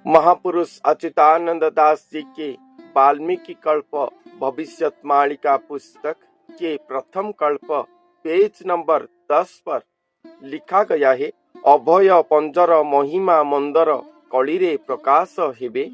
महापुरुष अच्युतानंद दास जी के वाल्मीकि कल्प भविष्यत्मालिका पुस्तक के प्रथम कल्प पेज नंबर 10 पर लिखा गया है। अभय पंजर महिमा मंदर कलिरे प्रकाश हेबे,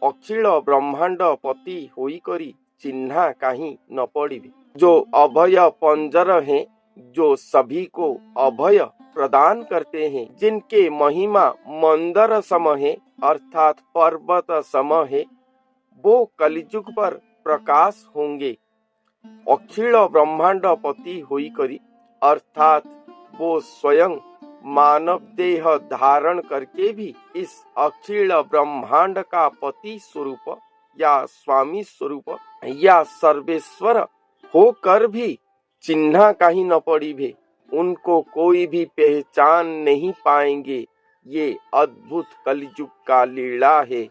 अखिल ब्रह्मांड पति होई करी चिन्हा कहीं न पड़िबे। जो अभय पंजर हैं, जो सभी को अभय प्रदान करते हैं, जिनके महिमा मंदर सम है अर्थात पर्वत सम है, वो कलिजुग पर प्रकाश होंगे। अखिल ब्रह्मांड पति होई करी अर्थात वो स्वयं मानव देह धारण करके भी इस अखिल ब्रह्मांड का पति स्वरूप या स्वामी स्वरूप या सर्वेश्वर होकर भी चिन्हा कहीं न पड़ी भी, उनको कोई भी पहचान नहीं पाएंगे। ये अद्भुत कलिजुग का लीला है,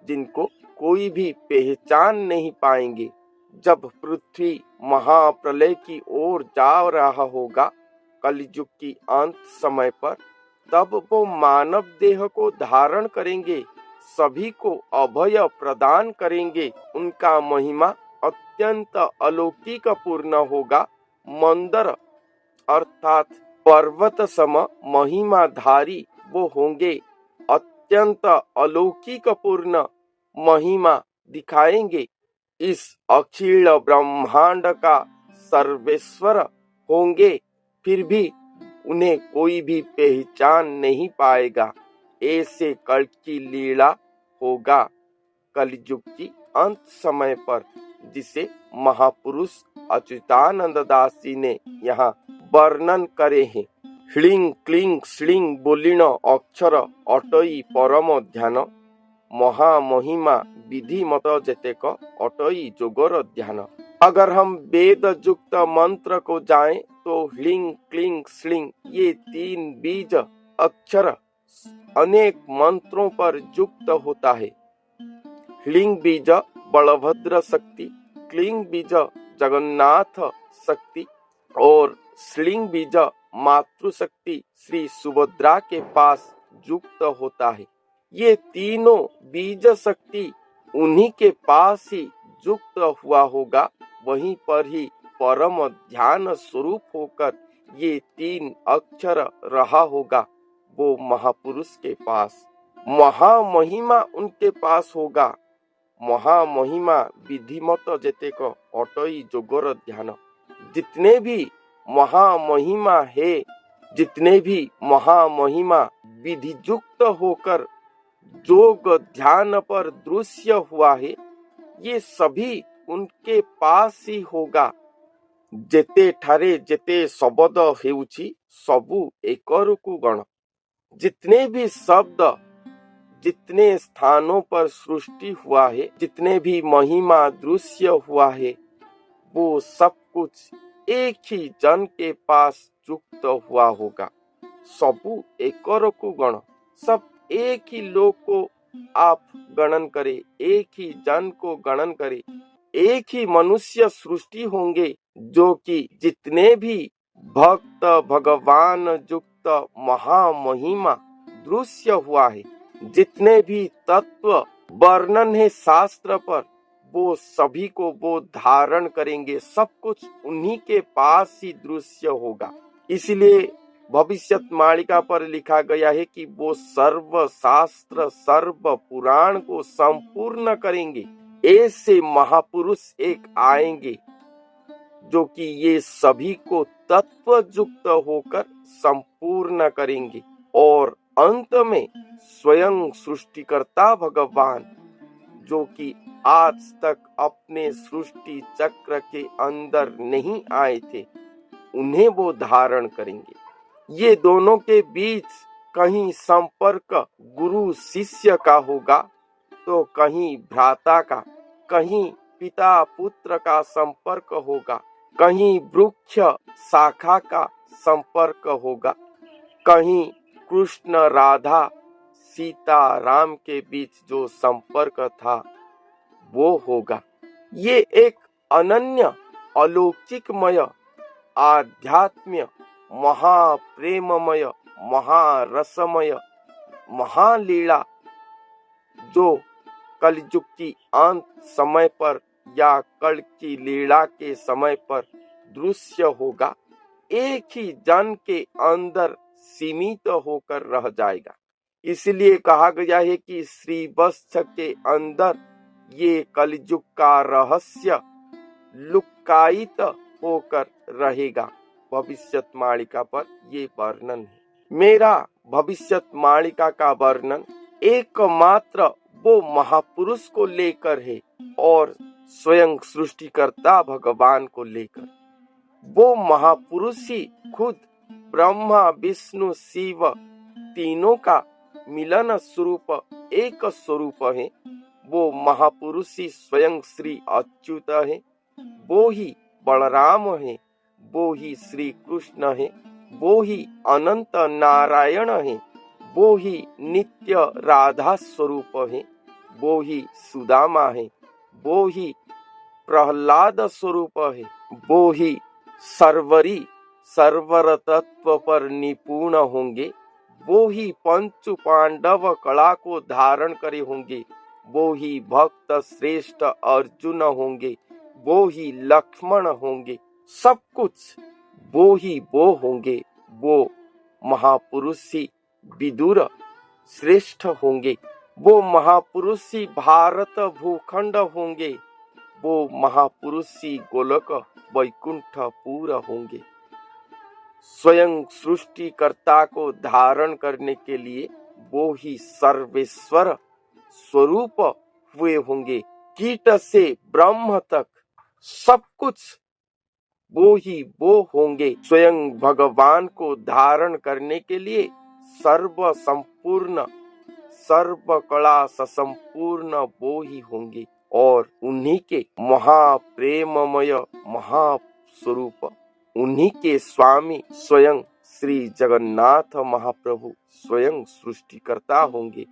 जिनको कोई भी पहचान नहीं पाएंगे। जब पृथ्वी महाप्रलय की ओर जा रहा होगा कलिजुग की अंत समय पर, तब वो मानव देह को धारण करेंगे, सभी को अभय प्रदान करेंगे। उनका महिमा अत्यंत अलौकिक पूर्ण होगा। मंदर अर्थात पर्वत सम महिमाधारी वो होंगे, अत्यंत अलौकिक पूर्ण महिमा दिखाएंगे। इस अखिल ब्रह्मांड का सर्वेश्वर होंगे, फिर भी उन्हें कोई भी पहचान नहीं पाएगा। ऐसे कल की लीला होगा कलिजुग की अंत समय पर, जिसे महापुरुष अच्युतानंद दास जी ने यहाँ वर्णन करे हैं। ह्लिंग क्लिंग श्लिंग बोलिण अक्षर अटई परम ध्यान, महामहिमा विधि मत जेतेक अटई जोगर ध्यान। अगर हम वेद युक्त मंत्र को जाएं तो ह्लिंग क्लिंग श्लिंग ये तीन बीज अक्षर अनेक मंत्रों पर युक्त होता है। ह्लिंग बीज बलभद्र शक्ति, क्लिंग बीज जगन्नाथ शक्ति और श्लिंग बीज मातृशक्ति श्री सुभद्रा के पास युक्त होता है। ये तीनों बीज शक्ति उन्हीं के पास ही युक्त हुआ होगा, वहीं पर ही परम ध्यान स्वरूप होकर ये तीन अक्षर रहा होगा वो महापुरुष के पास। महामहिमा उनके पास होगा। महामहिमा विधिमत जेतेक अटई जोगर ध्यान। जितने भी महामहिमा है, जितने भी महामहिमा विधियुक्त होकर जोग ध्यान पर दृश्य हुआ है, ये सभी उनके पास ही होगा। जेते ठारे जेते शब्द हेउछि सबु एकरकु गण। जितने भी शब्द, जितने स्थानों पर सृष्टि हुआ है, जितने भी महिमा दृश्य हुआ है, वो सब कुछ एक ही जन के पास युक्त हुआ होगा। सबु एकरकु गण, सब एक ही लोग को आप गणन करे, एक ही जन को गणन करे, एक ही मनुष्य सृष्टि होंगे, जो कि जितने भी भक्त भगवान युक्त महामहिमा दृश्य हुआ है, जितने भी तत्व वर्णन है शास्त्र पर, वो सभी को वो धारण करेंगे। सब कुछ उन्हीं के पास ही दृश्य होगा। इसलिए भविष्यत मालिका पर लिखा गया है कि वो सर्व शास्त्र सर्व पुराण को संपूर्ण करेंगे। ऐसे महापुरुष एक आएंगे जो कि ये सभी को तत्व युक्त होकर संपूर्ण करेंगे और अंत में स्वयं सृष्टिकर्ता भगवान, जो कि आज तक अपने सृष्टि चक्र के अंदर नहीं आए थे, उन्हें वो धारण करेंगे। ये दोनों के बीच कहीं संपर्क गुरु शिष्य का होगा, तो कहीं भ्राता का, कहीं पिता पुत्र का संपर्क होगा, कहीं वृक्ष शाखा का संपर्क होगा, कहीं कृष्ण राधा सीता राम के बीच जो संपर्क था वो होगा। ये एक अनन्य अलौकिकमय आध्यात्म्य महाप्रेममय महारसमय महालीला जो कलयुग की अंत समय पर या कल की लीला के समय पर दृश्य होगा, एक ही जन के अंदर सीमित होकर रह जाएगा। इसलिए कहा गया है कि श्री वत्स के अंदर ये कलयुग का रहस्य लुकायित होकर रहेगा। भविष्यवाणिका पर ये वर्णन है। मेरा भविष्यवाणिका का वर्णन एकमात्र वो महापुरुष को लेकर है और स्वयं सृष्टिकर्ता भगवान को लेकर। वो महापुरुष ही खुद ब्रह्मा विष्णु शिव तीनों का मिलन स्वरूप एक स्वरूप है। वो महापुरुष ही स्वयं श्री अच्युत है, वो ही बलराम है, वो ही श्री कृष्ण है, वो ही अनंत नारायण है, वो ही नित्य राधा स्वरूप है, वो ही सुदामा है, वो ही प्रहलाद स्वरूप है, वो ही सर्वरी सर्वर तत्व पर निपुण होंगे, वो ही पंच पांडव कला को धारण करे होंगे, वो ही भक्त श्रेष्ठ अर्जुन होंगे, वो ही लक्ष्मण होंगे। सब कुछ वो ही वो होंगे। वो महापुरुष ही विदुर श्रेष्ठ होंगे, वो महापुरुष ही भारत भूखंड होंगे, वो महापुरुष ही गोलक वैकुंठपुर होंगे। स्वयं सृष्टिकर्ता को धारण करने के लिए वो ही सर्वेश्वर स्वरूप हुए होंगे। कीट से ब्रह्म तक सब कुछ वो ही वो होंगे। स्वयं भगवान को धारण करने के लिए सर्व संपूर्ण सर्व कला संपूर्ण वो ही होंगे और उन्हीं के महाप्रेममय महास्वरूप, उन्हीं के स्वामी स्वयं श्री जगन्नाथ महाप्रभु स्वयं सृष्टिकर्ता होंगे,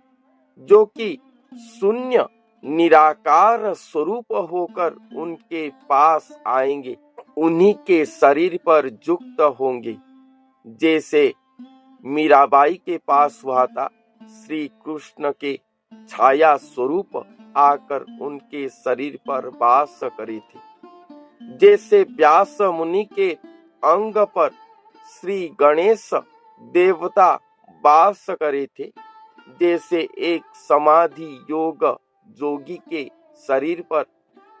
जो कि शून्य निराकार स्वरूप होकर उनके पास आएंगे, उन्हीं के शरीर पर युक्त होंगे। जैसे मीराबाई के पास हुआ था, श्री कृष्ण के छाया स्वरूप आकर उनके शरीर पर वास करे थे। जैसे व्यास मुनि के अंग पर श्री गणेश देवता वास करे थे, जैसे एक समाधि योग जोगी के शरीर पर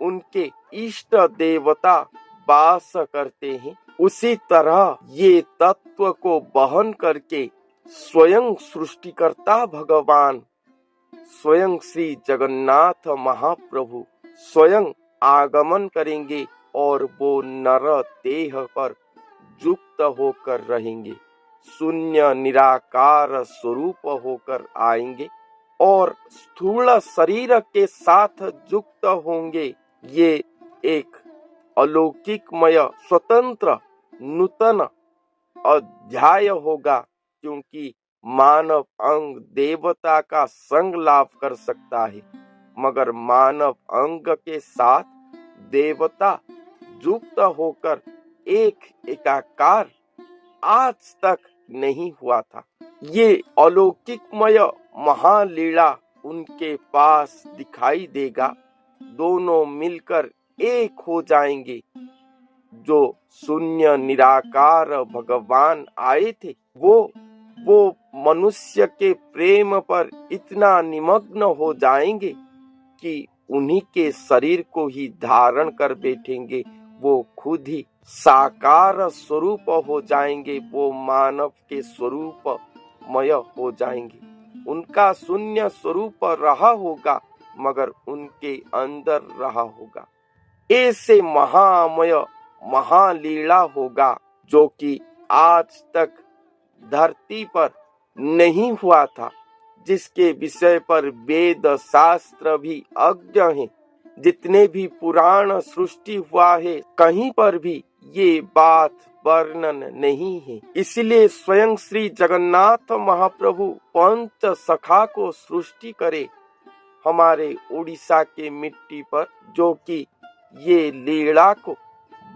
उनके इष्ट देवता वास करते हैं, उसी तरह ये तत्व को बहन करके स्वयं सृष्टिकर्ता भगवान स्वयं श्री जगन्नाथ महाप्रभु स्वयं आगमन करेंगे और वो नर देह पर युक्त होकर रहेंगे, शून्य निराकार स्वरूप होकर आएंगे और स्थूल शरीर के साथ युक्त होंगे। ये एक अलौकिकमय स्वतंत्र नूतन अध्याय होगा, क्योंकि मानव अंग देवता का संग लाभ कर सकता है, मगर मानव अंग के साथ देवता युक्त होकर एक एकाकार आज तक नहीं हुआ था। ये अलौकिकमय महालीला उनके पास दिखाई देगा, दोनों मिलकर एक हो जाएंगे। जो शून्य निराकार भगवान आए थे, वो मनुष्य के प्रेम पर इतना निमग्न हो जाएंगे कि उन्हीं के शरीर को ही धारण कर बैठेंगे। वो खुद ही साकार स्वरूप हो जाएंगे, वो मानव के स्वरूपमय हो जाएंगे। उनका शून्य स्वरूप रहा होगा, मगर उनके अंदर रहा होगा। ऐसे महामय महालीला होगा जो कि आज तक धरती पर नहीं हुआ था, जिसके विषय पर वेद शास्त्र भी अज्ञ हैं। जितने भी पुराण सृष्टि हुआ है, कहीं पर भी ये बात वर्णन नहीं है। इसलिए स्वयं श्री जगन्नाथ महाप्रभु पंच सखा को सृष्टि करे हमारे उड़ीसा के मिट्टी पर, जो कि ये लीला को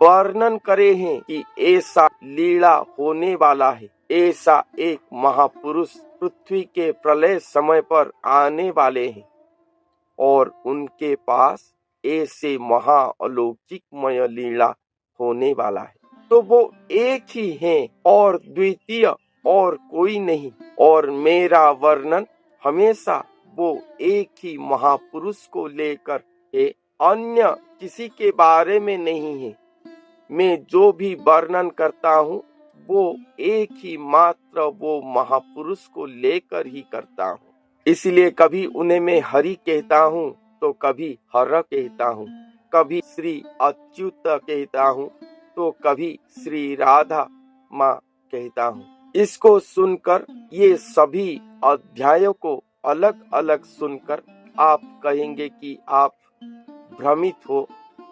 वर्णन करे हैं कि ऐसा लीला होने वाला है, ऐसा एक महापुरुष पृथ्वी के प्रलय समय पर आने वाले हैं। और उनके पास ऐसे महा अलौकिकमय लीला होने वाला है। तो वो एक ही हैं और द्वितीय और कोई नहीं। और मेरा वर्णन हमेशा वो एक ही महापुरुष को लेकर है, अन्य किसी के बारे में नहीं है। मैं जो भी वर्णन करता हूँ वो एक ही मात्र वो महापुरुष को लेकर ही करता हूँ। इसलिए कभी उन्हें मैं हरि कहता हूँ तो कभी हर कहता हूँ, कभी श्री अच्युत कहता हूँ तो कभी श्री राधा माँ कहता हूँ। इसको सुनकर, ये सभी अध्यायों को अलग अलग सुनकर आप कहेंगे कि आप भ्रमित हो,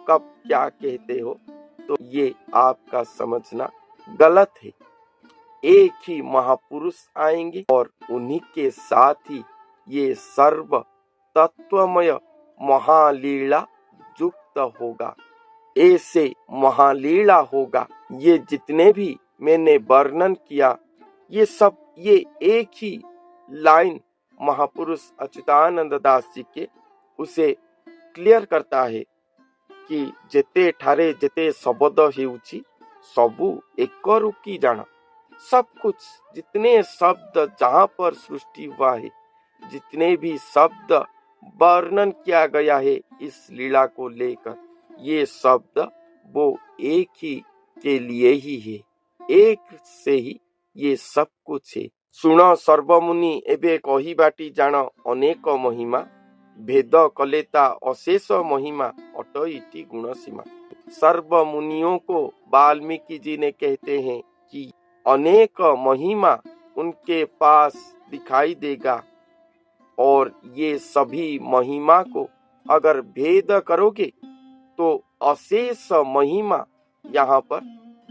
कब क्या कहते हो। तो ये आपका समझना गलत है। एक ही महापुरुष आएंगे और उन्हीं के साथ ही ये सर्व तत्वमय महालीला युक्त होगा। ऐसे महालीला होगा। ये जितने भी मैंने वर्णन किया, ये सब ये एक ही लाइन महापुरुष अच्युतानंद दास जी के उसे क्लियर करता है कि जेते ठारे जेते शब्द हेउची सबू एकरु की जाना। सब कुछ, जितने शब्द जहाँ पर सृष्टि हुआ है, जितने भी शब्द वर्णन किया गया है इस लीला को लेकर, ये शब्द वो एक ही के लिए ही है, एक से ही ये सब कुछ है। सुन सर्वमुनि एबे कहिबाटी जान अनेक महिमा, भेद कलेता अशेष महिमा अटईटी गुण सीमा। सर्व मुनियों को वाल्मीकि जी ने कहते हैं कि अनेक महिमा उनके पास दिखाई देगा, और ये सभी महिमा को अगर भेद करोगे तो अशेष महिमा यहाँ पर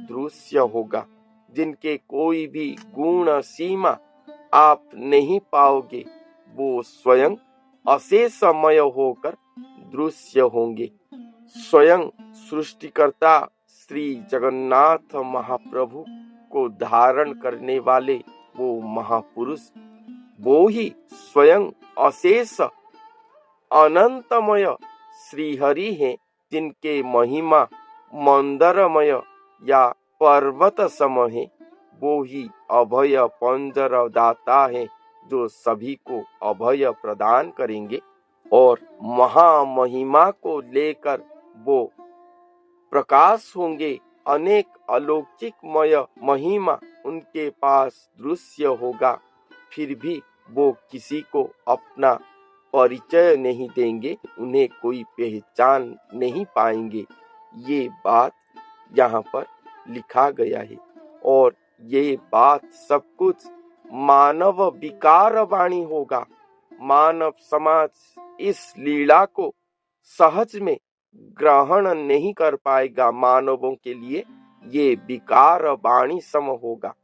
दृश्य होगा, जिनके कोई भी गुण सीमा आप नहीं पाओगे। वो स्वयं अशेषमय होकर दृश्य होंगे। स्वयं सृष्टिकर्ता श्री जगन्नाथ महाप्रभु को धारण करने वाले वो महापुरुष, वो ही स्वयं अशेष अनंतमय श्रीहरि हैं, जिनके महिमा मंदरमय या पर्वत सम है। वो ही अभय पंजर दाता है, जो सभी को अभय प्रदान करेंगे। और महामहिमा को लेकर वो प्रकाश होंगे। अनेक अलौकिकमय महिमा उनके पास दृश्य होगा, फिर भी वो किसी को अपना परिचय नहीं देंगे, उन्हें कोई पहचान नहीं पाएंगे। ये बात यहाँ पर लिखा गया है। और ये बात सब कुछ मानव विकार वाणी होगा। मानव समाज इस लीला को सहज में ग्रहण नहीं कर पाएगा। मानवों के लिए ये विकार वाणी सम होगा।